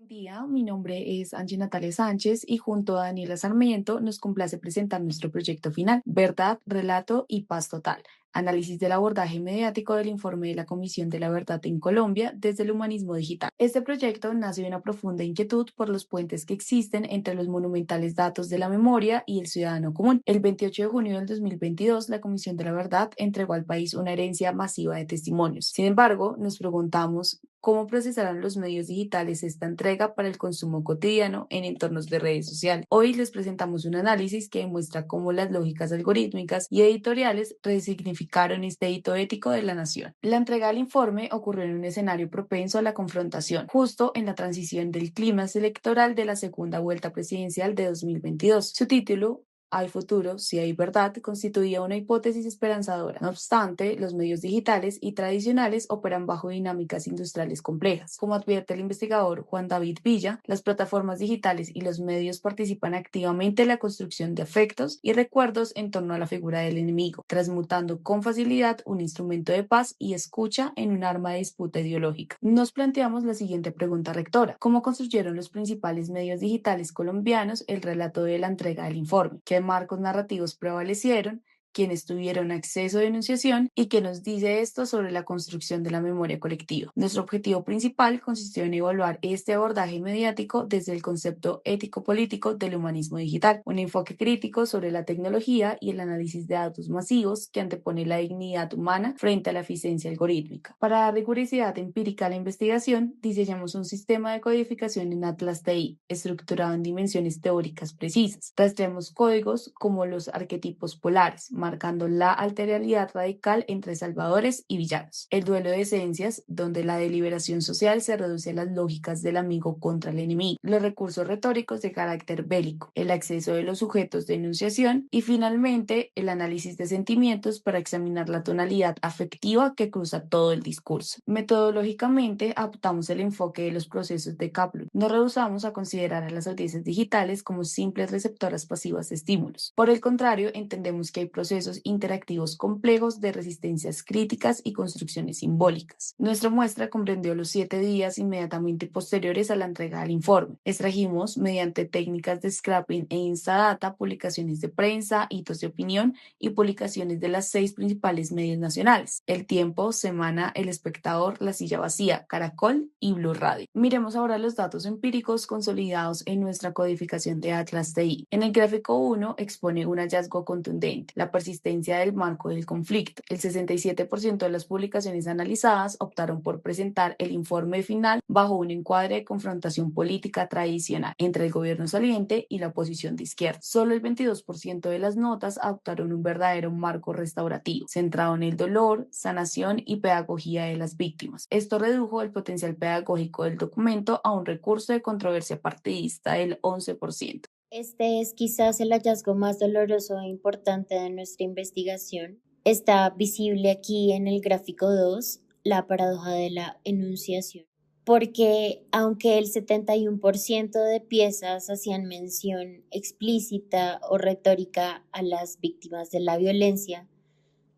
Buen día, mi nombre es Angie Natalia Sánchez y junto a Daniela Sarmiento nos complace presentar nuestro proyecto final, Verdad, Relato y Paz Total, análisis del abordaje mediático del informe de la Comisión de la Verdad en Colombia desde el humanismo digital. Este proyecto nace de una profunda inquietud por los puentes que existen entre los monumentales datos de la memoria y el ciudadano común. El 28 de junio del 2022, la Comisión de la Verdad entregó al país una herencia masiva de testimonios. Sin embargo, nos preguntamos cómo procesarán los medios digitales esta entrega para el consumo cotidiano en entornos de redes sociales. Hoy les presentamos un análisis que demuestra cómo las lógicas algorítmicas y editoriales resignificaron este hito ético de la nación. La entrega del informe ocurrió en un escenario propenso a la confrontación, justo en la transición del clima electoral de la segunda vuelta presidencial de 2022. Su título, Hay futuro, si hay verdad, constituía una hipótesis esperanzadora. No obstante, los medios digitales y tradicionales operan bajo dinámicas industriales complejas. Como advierte el investigador Juan David Villa, las plataformas digitales y los medios participan activamente en la construcción de afectos y recuerdos en torno a la figura del enemigo, transmutando con facilidad un instrumento de paz y escucha en un arma de disputa ideológica. Nos planteamos la siguiente pregunta rectora: ¿cómo construyeron los principales medios digitales colombianos el relato de la entrega del informe? ¿Qué marcos narrativos prevalecieron? ¿Quiénes tuvieron acceso a denunciación? ¿Y qué nos dice esto sobre la construcción de la memoria colectiva? Nuestro objetivo principal consistió en evaluar este abordaje mediático desde el concepto ético-político del humanismo digital, un enfoque crítico sobre la tecnología y el análisis de datos masivos que antepone la dignidad humana frente a la eficiencia algorítmica. Para dar rigurosidad empírica a la investigación, diseñamos un sistema de codificación en Atlas TI, estructurado en dimensiones teóricas precisas. Rastreamos códigos como los arquetipos polares, marcando la alteridad radical entre salvadores y villanos. El duelo de esencias, donde la deliberación social se reduce a las lógicas del amigo contra el enemigo. Los recursos retóricos de carácter bélico, el acceso de los sujetos de enunciación y finalmente el análisis de sentimientos para examinar la tonalidad afectiva que cruza todo el discurso. Metodológicamente, adoptamos el enfoque de los procesos de Kaplan. No rehusamos a considerar a las audiencias digitales como simples receptoras pasivas de estímulos. Por el contrario, entendemos que hay procesos interactivos complejos de resistencias críticas y construcciones simbólicas. Nuestra muestra comprendió los 7 días inmediatamente posteriores a la entrega del informe. Extrajimos, mediante técnicas de scrapping e Instadata, publicaciones de prensa, hitos de opinión y publicaciones de las 6 principales medios nacionales: El Tiempo, Semana, El Espectador, La Silla Vacía, Caracol y Blue Radio. Miremos ahora los datos empíricos consolidados en nuestra codificación de Atlas TI. En el gráfico 1 expone un hallazgo contundente: la persistencia del marco del conflicto. El 67% de las publicaciones analizadas optaron por presentar el informe final bajo un encuadre de confrontación política tradicional entre el gobierno saliente y la oposición de izquierda. Solo el 22% de las notas adoptaron un verdadero marco restaurativo, centrado en el dolor, sanación y pedagogía de las víctimas. Esto redujo el potencial pedagógico del documento a un recurso de controversia partidista del 11%. Este es quizás el hallazgo más doloroso e importante de nuestra investigación. Está visible aquí en el gráfico 2, la paradoja de la enunciación, porque aunque el 71% de piezas hacían mención explícita o retórica a las víctimas de la violencia,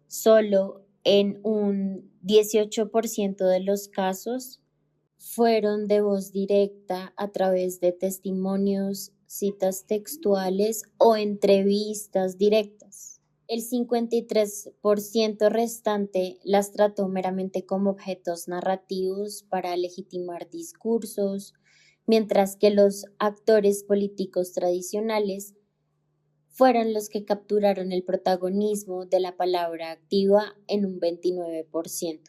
solo en un 18% de los casos fueron de voz directa a través de testimonios, citas textuales o entrevistas directas. El 53% restante las trató meramente como objetos narrativos para legitimar discursos, mientras que los actores políticos tradicionales fueron los que capturaron el protagonismo de la palabra activa en un 29%.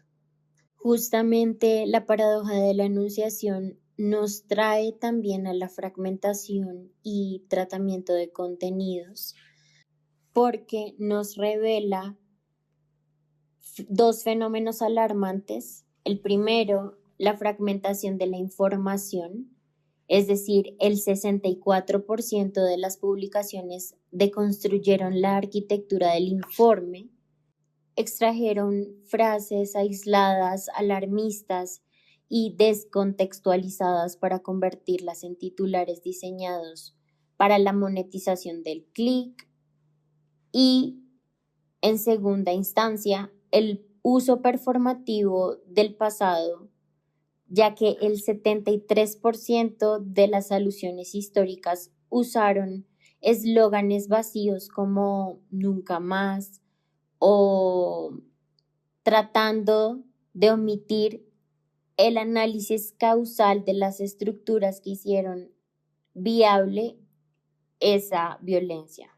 Justamente la paradoja de la enunciación nos trae también a la fragmentación y tratamiento de contenidos, porque nos revela dos fenómenos alarmantes. El primero, la fragmentación de la información, es decir, el 64% de las publicaciones deconstruyeron la arquitectura del informe, extrajeron frases aisladas, alarmistas y descontextualizadas para convertirlas en titulares diseñados para la monetización del clic y, en segunda instancia, el uso performativo del pasado ya que el 73% de las alusiones históricas usaron eslóganes vacíos como nunca más o tratando de omitir el análisis causal de las estructuras que hicieron viable esa violencia.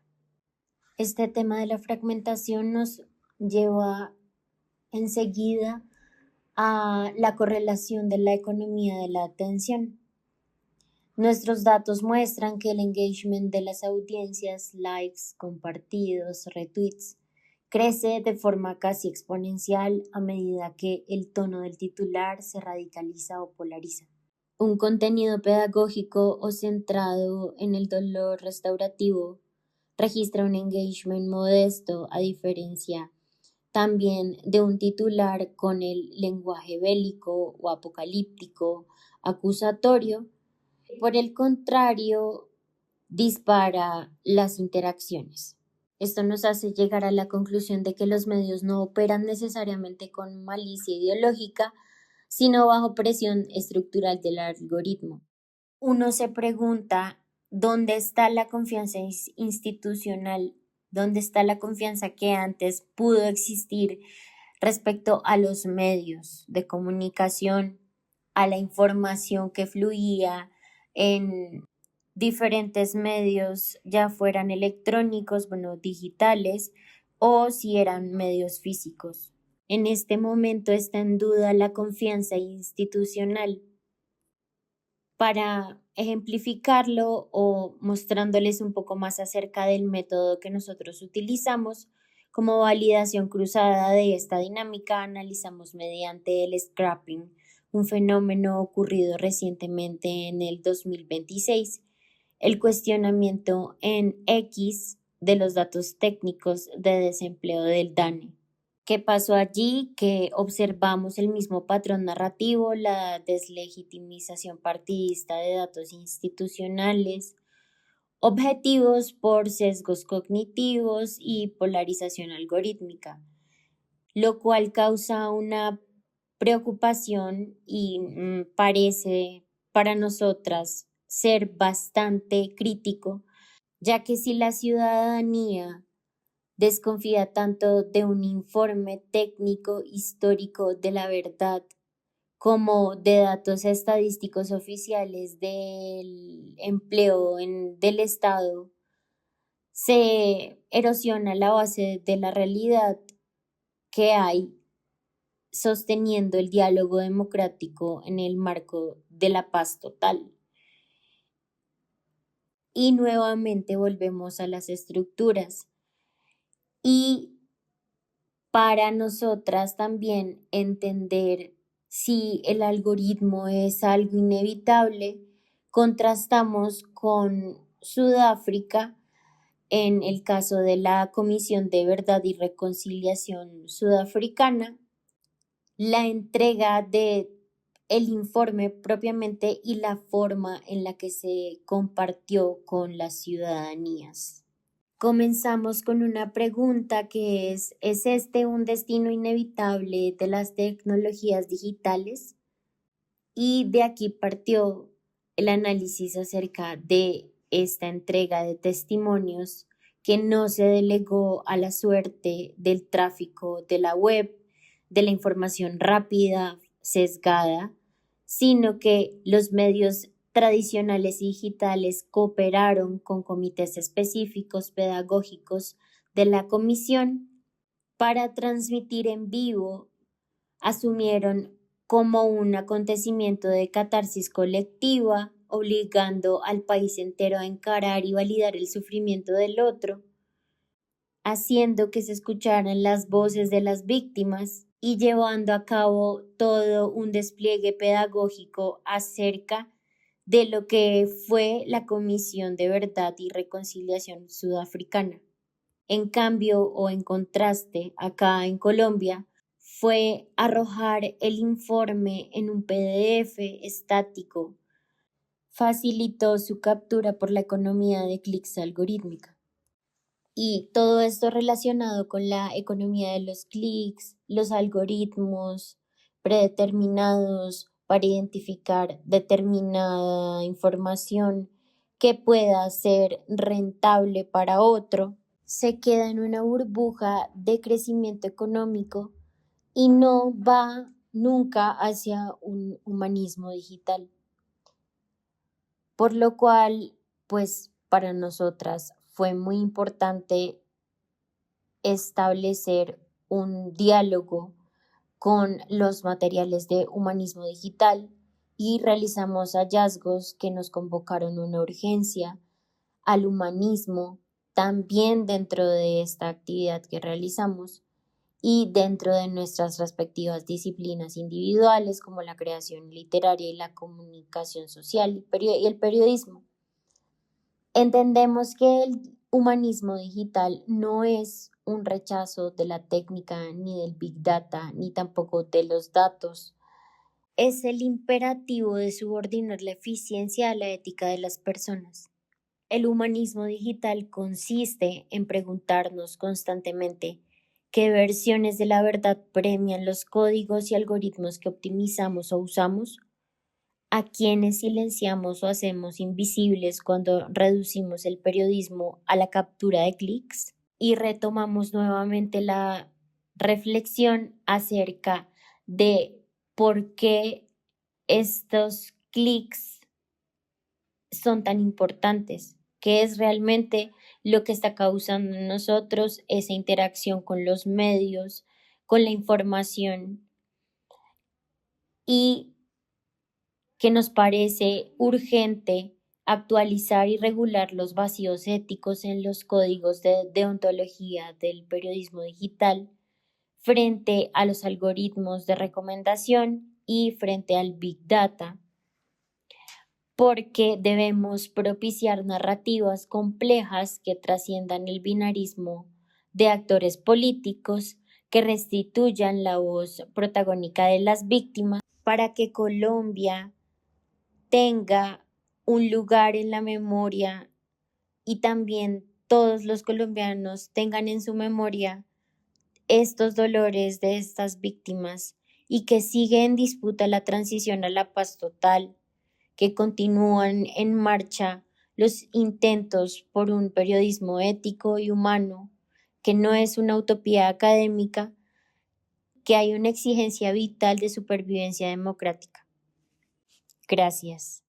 Este tema de la fragmentación nos lleva enseguida a la correlación de la economía de la atención. Nuestros datos muestran que el engagement de las audiencias, likes, compartidos, retweets, crece de forma casi exponencial a medida que el tono del titular se radicaliza o polariza. Un contenido pedagógico o centrado en el dolor restaurativo registra un engagement modesto, a diferencia también de un titular con el lenguaje bélico o apocalíptico, acusatorio. Por el contrario, dispara las interacciones. Esto nos hace llegar a la conclusión de que los medios no operan necesariamente con malicia ideológica, sino bajo presión estructural del algoritmo. Uno se pregunta, ¿dónde está la confianza institucional? ¿Dónde está la confianza que antes pudo existir respecto a los medios de comunicación, a la información que fluía en diferentes medios, ya fueran electrónicos, digitales, o si eran medios físicos? En este momento está en duda la confianza institucional. Para ejemplificarlo o mostrándoles un poco más acerca del método que nosotros utilizamos, como validación cruzada de esta dinámica, analizamos mediante el scrapping, un fenómeno ocurrido recientemente en el 2026, el cuestionamiento en X de los datos técnicos de desempleo del DANE. ¿Qué pasó allí? Que observamos el mismo patrón narrativo, la deslegitimización partidista de datos institucionales, objetivos por sesgos cognitivos y polarización algorítmica, lo cual causa una preocupación y parece para nosotras ser bastante crítico, ya que si la ciudadanía desconfía tanto de un informe técnico histórico de la verdad como de datos estadísticos oficiales del empleo del Estado, se erosiona la base de la realidad que hay sosteniendo el diálogo democrático en el marco de la paz total. Y nuevamente volvemos a las estructuras. Y para nosotras también entender si el algoritmo es algo inevitable, contrastamos con Sudáfrica en el caso de la Comisión de Verdad y Reconciliación Sudafricana, la entrega de el informe propiamente y la forma en la que se compartió con las ciudadanías. Comenzamos con una pregunta que ¿es este un destino inevitable de las tecnologías digitales? Y de aquí partió el análisis acerca de esta entrega de testimonios que no se delegó a la suerte del tráfico de la web, de la información rápida, sesgada, sino que los medios tradicionales y digitales cooperaron con comités específicos pedagógicos de la comisión para transmitir en vivo, asumieron como un acontecimiento de catarsis colectiva, obligando al país entero a encarar y validar el sufrimiento del otro, haciendo que se escucharan las voces de las víctimas y llevando a cabo todo un despliegue pedagógico acerca de lo que fue la Comisión de Verdad y Reconciliación Sudafricana. En cambio, o en contraste, acá en Colombia, fue arrojar el informe en un PDF estático. Facilitó su captura por la economía de clics algorítmica. Y todo esto relacionado con la economía de los clics, los algoritmos predeterminados para identificar determinada información que pueda ser rentable para otro, se queda en una burbuja de crecimiento económico y no va nunca hacia un humanismo digital. Por lo cual, pues para nosotras fue muy importante establecer un diálogo con los materiales de humanismo digital y realizamos hallazgos que nos convocaron una urgencia al humanismo también dentro de esta actividad que realizamos y dentro de nuestras respectivas disciplinas individuales como la creación literaria y la comunicación social y el periodismo. Entendemos que el humanismo digital no es un rechazo de la técnica ni del big data ni tampoco de los datos. Es el imperativo de subordinar la eficiencia a la ética de las personas. El humanismo digital consiste en preguntarnos constantemente qué versiones de la verdad premian los códigos y algoritmos que optimizamos o usamos, a quienes silenciamos o hacemos invisibles cuando reducimos el periodismo a la captura de clics y retomamos nuevamente la reflexión acerca de por qué estos clics son tan importantes, qué es realmente lo que está causando en nosotros esa interacción con los medios, con la información y que nos parece urgente actualizar y regular los vacíos éticos en los códigos de deontología del periodismo digital frente a los algoritmos de recomendación y frente al Big Data, porque debemos propiciar narrativas complejas que trasciendan el binarismo de actores políticos, que restituyan la voz protagónica de las víctimas para que Colombia tenga un lugar en la memoria y también todos los colombianos tengan en su memoria estos dolores de estas víctimas y que sigue en disputa la transición a la paz total, que continúan en marcha los intentos por un periodismo ético y humano, que no es una utopía académica, que hay una exigencia vital de supervivencia democrática. Gracias.